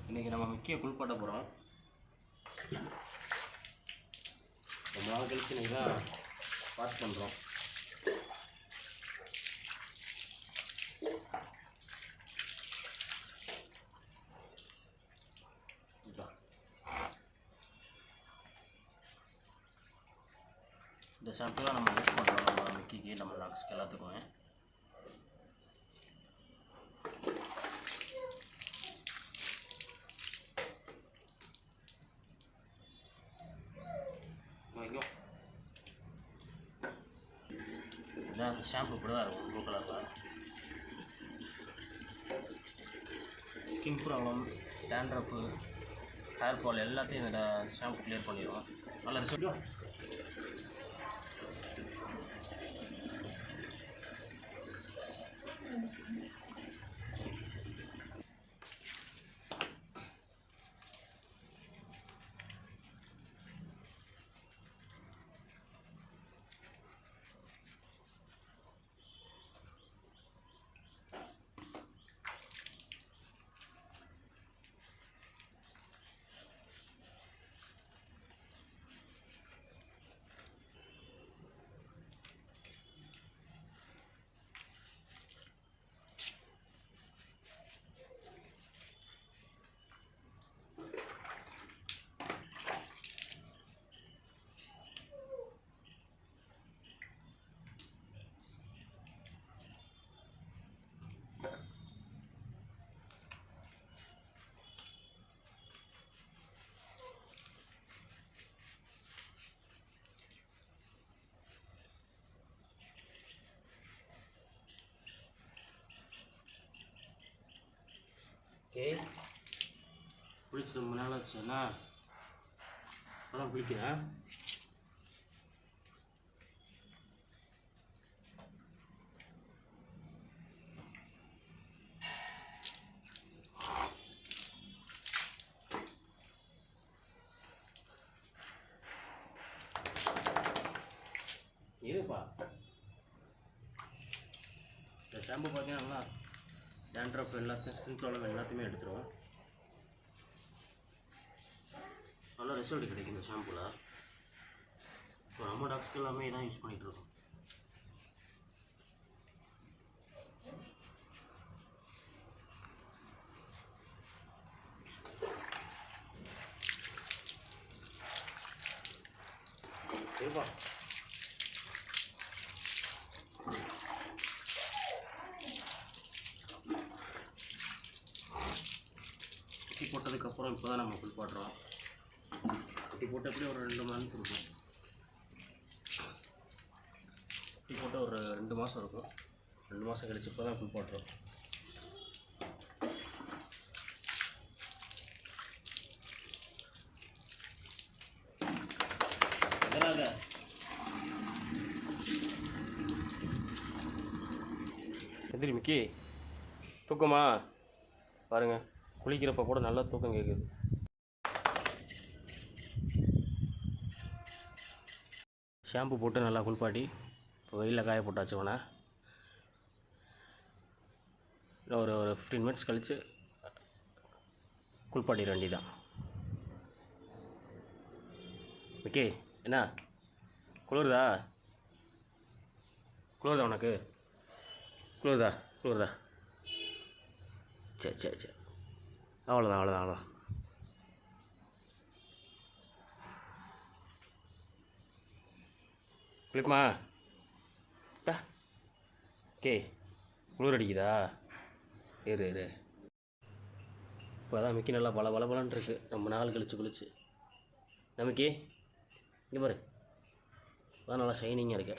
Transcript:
இன்றைக்கி நம்ம மிக்கியை குளிப்பாட்ட போகிறோம். ரொம்ப நாள் கழிச்சு இன்றைக்கி தான் வாஷ் பண்ணுறோம். இந்த ஷாம்பு தான் நம்ம யூஸ் பண்ணுறோம். நம்ம மிக்கிக்கு, நம்ம டாக்ஸ்க்கு எல்லாத்துக்குமே. இதான் அந்த ஷாம்பு இப்படி தான் இருக்கும், ப்ளூ கலரில். Skin problem, dandruff, hair fall எல்லாத்தையும் இந்த ஷாம்பு கிளியர் பண்ணிடுவோம். நல்ல ரிசல்ட். ஓகே, குளிச்சு ரொம்ப நாள் ஆச்சுன்னா அதான் குளிக்கிறேன். இருப்பா, இந்த ஷாம்பு பார்த்தீங்கன்னா டேண்ட்ரஃப் எல்லாத்தையும், ஸ்கின் ப்ராப்ளம் எல்லாத்தையுமே எடுத்துருவோம். நல்ல ரிசல்ட் கிடைக்கும் இந்த ஷாம்புவில். இப்போ நம்ம டாக்ஸ்க்கு எல்லாமே தான் யூஸ் பண்ணிகிட்ருக்கோம். சரிப்பா, குட்டி போட்டதுக்கப்புறம் இப்போ தான் நம்ம குளிப்பாட்டுறோம். குட்டி போட்டப்படியே ஒரு 2 மந்த் இருக்கும். குட்டி போட்டு ஒரு 2 மாதம் இருக்கும். 2 மாதம் கழிச்சு இப்போ தான் குளிப்பாட்டுறோம். எதனால எதிரி மிக்கி தூக்கமா பாருங்கள், குளிக்கிறப்ப கூட நல்லா தூக்கம் கேட்குது. ஷாம்பு போட்டு நல்லா குளிப்பாட்டி இப்போ வெயிலில் காய போட்டாச்சு. உடனே ஒரு 15 மினிட்ஸ் கழித்து குளிப்பாட்டிட வேண்டியதான். ஓகே, என்ன குளிருதா? குளிருதா உனக்கு? குளிருதா? சரி சரி சரி, அவ்வளோதான். குளிக்குமா? ஓகே, குளிர் அடிக்குதா? இரு. இப்போ தான் மிக்கி நல்லா பலன்னு இருக்கு, ரொம்ப நாள் கழிச்சு குளிச்சு. நமக்கு இங்கே பாரு, அதான் நல்லா ஷைனிங்காக இருக்கு.